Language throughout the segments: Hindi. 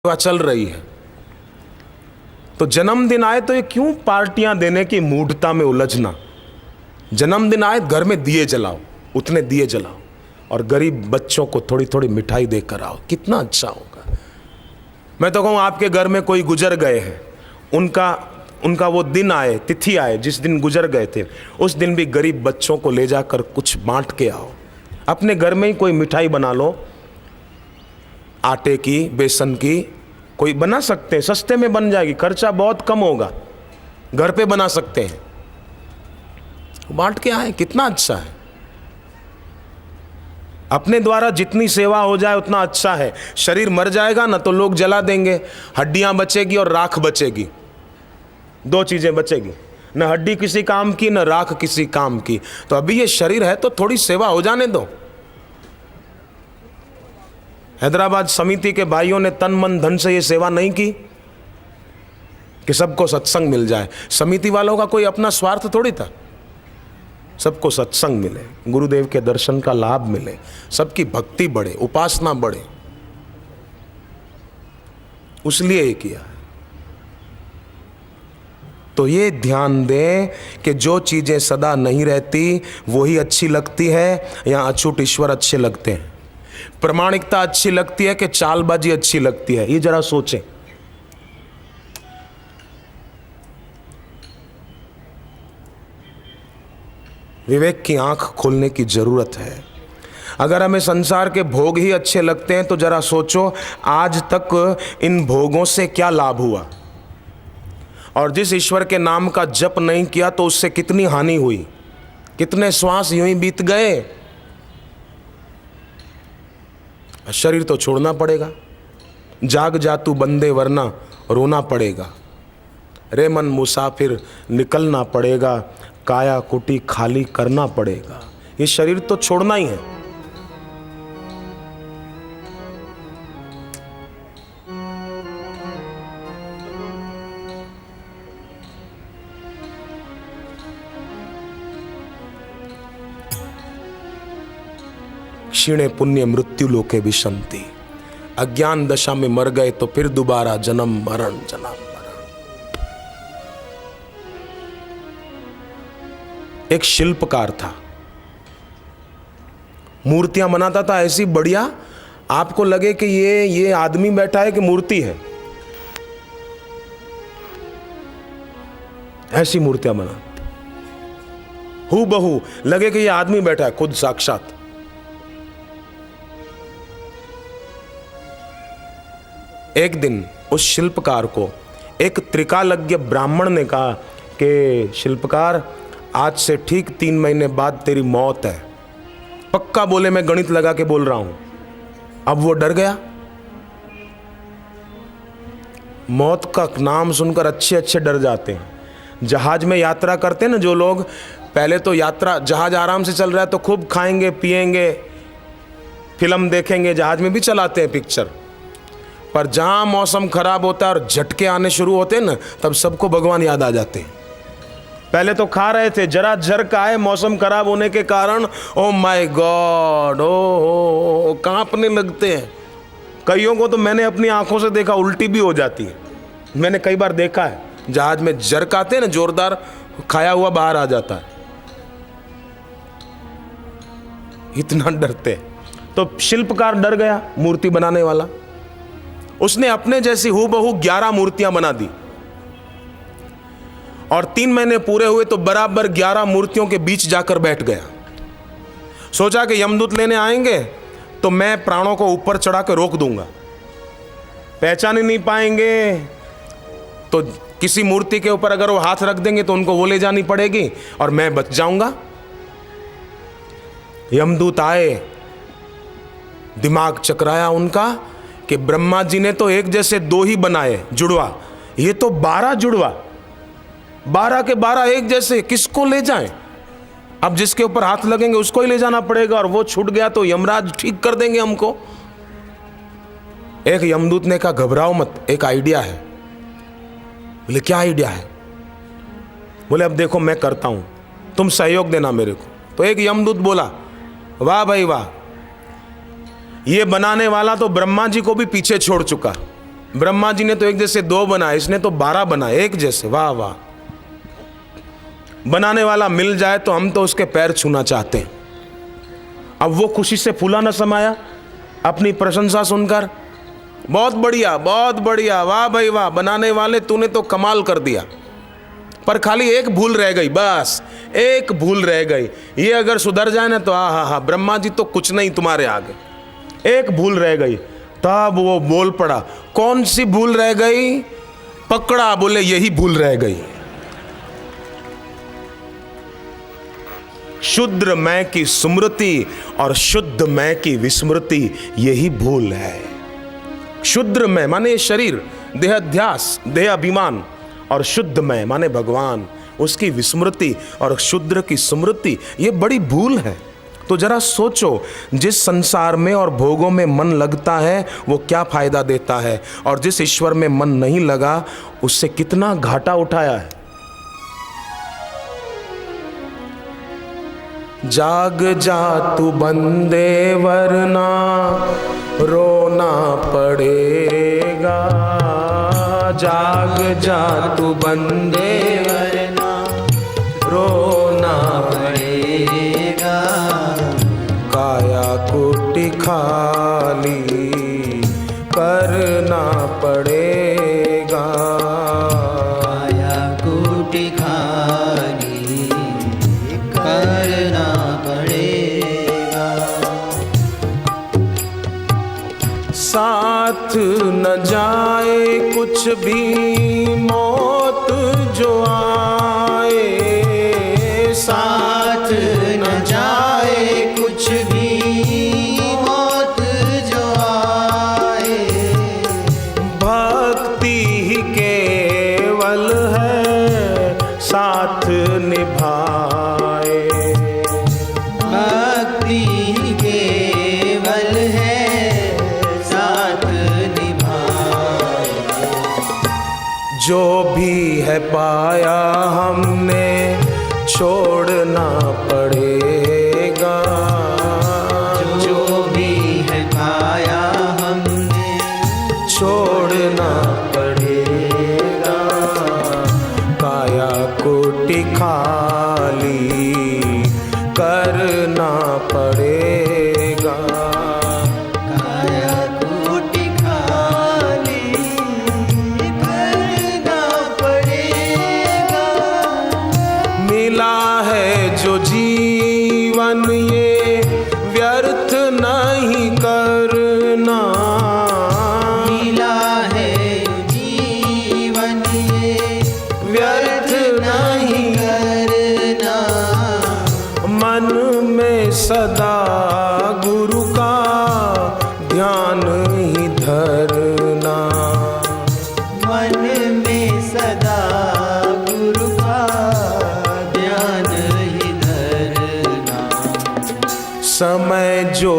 चल रही है। तो जन्मदिन आए तो ये क्यों पार्टियां देने की मूढ़ता में उलझना। जन्मदिन आए घर में दिए जलाओ, उतने दिए जलाओ और गरीब बच्चों को थोड़ी थोड़ी मिठाई देकर आओ, कितना अच्छा होगा। मैं तो कहूँ आपके घर में कोई गुजर गए हैं, उनका वो दिन आए, तिथि आए जिस दिन गुजर गए थे, उस दिन भी गरीब बच्चों को ले जाकर कुछ बांट के आओ। अपने घर में ही कोई मिठाई बना लो, आटे की, बेसन की, कोई बना सकते हैं, सस्ते में बन जाएगी, खर्चा बहुत कम होगा, घर पे बना सकते हैं, बांट के आए, कितना अच्छा है। अपने द्वारा जितनी सेवा हो जाए उतना अच्छा है। शरीर मर जाएगा ना तो लोग जला देंगे, हड्डियां बचेगी और राख बचेगी, दो चीजें बचेगी, न हड्डी किसी काम की न राख किसी काम की। तो अभी ये शरीर है तो थोड़ी सेवा हो जाने दो। हैदराबाद समिति के भाइयों ने तन मन धन से ये सेवा नहीं की कि सबको सत्संग मिल जाए। समिति वालों का कोई अपना स्वार्थ थोड़ी था, सबको सत्संग मिले, गुरुदेव के दर्शन का लाभ मिले, सबकी भक्ति बढ़े, उपासना बढ़े, उसलिए ये किया। तो ये ध्यान दें कि जो चीजें सदा नहीं रहती वही अच्छी लगती है या अछूत ईश्वर अच्छे लगते हैं, प्रामाणिकता अच्छी लगती है कि चालबाजी अच्छी लगती है, ये जरा सोचें। विवेक की आंख खोलने की जरूरत है। अगर हमें संसार के भोग ही अच्छे लगते हैं तो जरा सोचो आज तक इन भोगों से क्या लाभ हुआ, और जिस ईश्वर के नाम का जप नहीं किया तो उससे कितनी हानि हुई, कितने श्वास यूं ही बीत गए। शरीर तो छोड़ना पड़ेगा, जाग जा तू बंदे वरना रोना पड़ेगा, रे मन मुसाफिर निकलना पड़ेगा, काया कुटी खाली करना पड़ेगा। ये शरीर तो छोड़ना ही है। क्षीणे पुण्य मृत्यु लोके विशंति। अज्ञान दशा में मर गए तो फिर दोबारा जन्म मरण जन्म मरण। एक शिल्पकार था, मूर्तियां बनाता था ऐसी बढ़िया, आपको लगे कि ये आदमी बैठा है कि मूर्ति है, ऐसी मूर्तियां बना, हूबहू लगे कि ये आदमी बैठा है, खुद साक्षात। एक दिन उस शिल्पकार को एक त्रिकालज्ञ ब्राह्मण ने कहा कि शिल्पकार आज से ठीक 3 महीने बाद तेरी मौत है। पक्का बोले, मैं गणित लगा के बोल रहा हूं। अब वो डर गया। मौत का नाम सुनकर अच्छे डर जाते हैं। जहाज में यात्रा करते हैं ना जो लोग, पहले तो यात्रा, जहाज आराम से चल रहा है तो खूब खाएंगे पिएंगे, फिल्म देखेंगे, जहाज में भी चलाते हैं पिक्चर, पर जहां मौसम खराब होता है और झटके आने शुरू होते हैं ना, तब सबको भगवान याद आ जाते हैं। पहले तो खा रहे थे, जरा झटका आए मौसम खराब होने के कारण, ओ माय गॉड, ओ कांपने लगते हैं। कईयों को तो मैंने अपनी आंखों से देखा, उल्टी भी हो जाती है। मैंने कई बार देखा है, जहाज में झटक आते हैं ना जोरदार, खाया हुआ बाहर आ जाता है, इतना डरते। तो शिल्पकार डर गया, मूर्ति बनाने वाला। उसने अपने जैसी हूबहू 11 मूर्तियां बना दी, और 3 महीने पूरे हुए तो बराबर 11 मूर्तियों के बीच जाकर बैठ गया। सोचा कि यमदूत लेने आएंगे तो मैं प्राणों को ऊपर चढ़ा के रोक दूंगा, पहचान ही नहीं पाएंगे। तो किसी मूर्ति के ऊपर अगर वो हाथ रख देंगे तो उनको वो ले जानी पड़ेगी और मैं बच जाऊंगा। यमदूत आए, दिमाग चकराया उनका कि ब्रह्मा जी ने तो एक जैसे 2 ही बनाए जुड़वा, ये तो 12 जुड़वा, 12 के 12 एक जैसे, किसको ले जाएं? अब जिसके ऊपर हाथ लगेंगे उसको ही ले जाना पड़ेगा, और वो छूट गया तो यमराज ठीक कर देंगे हमको। एक यमदूत ने कहा घबराओ मत, एक आइडिया है। बोले क्या आइडिया है? बोले अब देखो मैं करता हूं, तुम सहयोग देना मेरे को। तो एक यमदूत बोला, वाह भाई वाह, ये बनाने वाला तो ब्रह्मा जी को भी पीछे छोड़ चुका, ब्रह्मा जी ने तो एक जैसे 2 बनाए, इसने तो 12 बनाए एक जैसे। वाह वाह। बनाने वाला मिल जाए तो हम तो उसके पैर छूना चाहते हैं। अब वो खुशी से फूला न समाया अपनी प्रशंसा सुनकर। बहुत बढ़िया, बहुत बढ़िया, वाह भाई वाह, बनाने वाले तूने तो कमाल कर दिया। पर खाली एक भूल रह गई, बस एक भूल रह गई। ये अगर सुधर जाए ना तो हा, ब्रह्मा जी तो कुछ नहीं तुम्हारे आगे। एक भूल रह गई। तब वो बोल पड़ा, कौन सी भूल रह गई? पकड़ा, बोले यही भूल रह गई। शुद्र मैं की स्मृति और शुद्ध मैं की विस्मृति, यही भूल है। शुद्र मैं माने शरीर, देहाध्यास, देह अभिमान, और शुद्ध मैं माने भगवान, उसकी विस्मृति और शुद्र की स्मृति, ये बड़ी भूल है। तो जरा सोचो, जिस संसार में और भोगों में मन लगता है वो क्या फायदा देता है, और जिस ईश्वर में मन नहीं लगा उससे कितना घाटा उठाया है। जाग जा तू बंदे वरना रोना पड़ेगा। जाग जा तू बंदे वरना रोना पड़ेगा। काया कुटी खाली करना पड़ेगा। काया कुटी खाली करना पड़ेगा। साथ न जाए कुछ भी मौत जो आए। साथ न जाए कुछ भी मौत जो आए। भक्ति ही केवल है साथ निभाए। भक्ति केवल है साथ निभाए। जो भी है पाया हमने छोड़ना पड़ेगा। जो भी है पाया हमने छोड़ना पड़ेगा। काया कुटी खाली करना पड़ेगा। काया कुटी खाली करना पड़ेगा। मिला है जो जीवन ये व्यर्थ नहीं करना। मिला है जीवन ये व्यर्थ नहीं करना। मन में सदा गुरु का ध्यान ही धरना। मन में सदा गुरु का ध्यान ही धरना। समय जो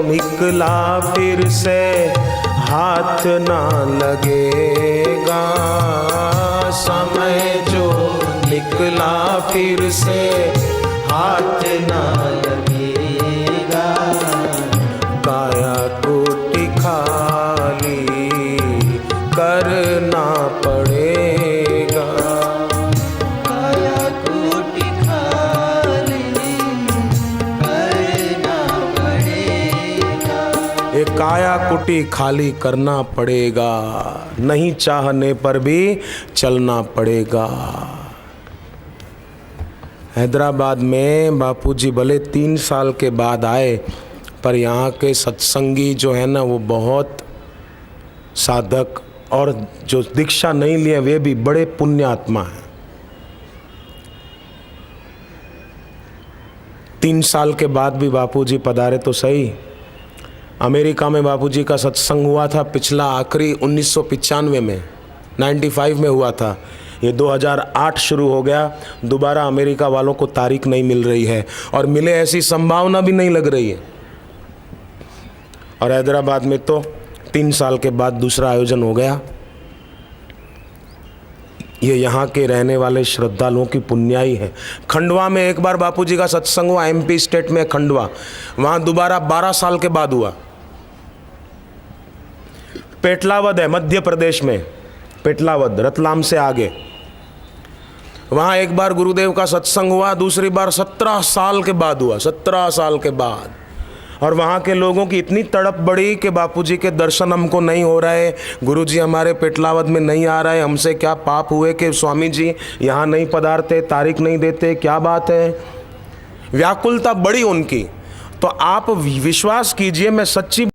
निकला फिर से हाथ ना लगेगा। समय जो निकला फिर से हाथ ना लगेगा। काया कुटी खाली करना पड़ेगा। काया कुटी खाली करना पड़ेगा। ये काया कुटी खाली करना पड़ेगा। नहीं चाहने पर भी चलना पड़ेगा। हैदराबाद में बापूजी भले 3 साल के बाद आए, पर यहाँ के सत्संगी जो है ना वो बहुत साधक, और जो दीक्षा नहीं लिए वे भी बड़े पुण्य आत्मा हैं। 3 साल के बाद भी बापूजी पधारे तो सही। अमेरिका में बापूजी का सत्संग हुआ था पिछला आखिरी 1995 में, 95 में हुआ था। ये 2008 शुरू हो गया। दोबारा अमेरिका वालों को तारीख नहीं मिल रही है, और मिले ऐसी संभावना भी नहीं लग रही है। और हैदराबाद में तो 3 साल के बाद दूसरा आयोजन हो गया। ये यहाँ के रहने वाले श्रद्धालुओं की पुण्याई है। खंडवा में एक बार बापूजी का सत्संग हुआ, MP स्टेट में खंडवा, वहाँ दोबारा 12 साल के बाद हुआ। पेटलावद है मध्य प्रदेश में, पेटलावद रतलाम से आगे। वहाँ एक बार गुरुदेव का सत्संग हुआ, दूसरी बार 17 साल के बाद हुआ, 17 साल के बाद। और वहाँ के लोगों की इतनी तड़प बढ़ी कि बापूजी के दर्शन हमको नहीं हो रहे, गुरुजी हमारे पेटलावद में नहीं आ रहे, हमसे क्या पाप हुए कि स्वामी जी यहाँ नहीं पधारते, तारीख नहीं देते, क्या बात है। व्याकुलता बढ़ी उनकी। तो आप विश्वास कीजिए, मैं सच्ची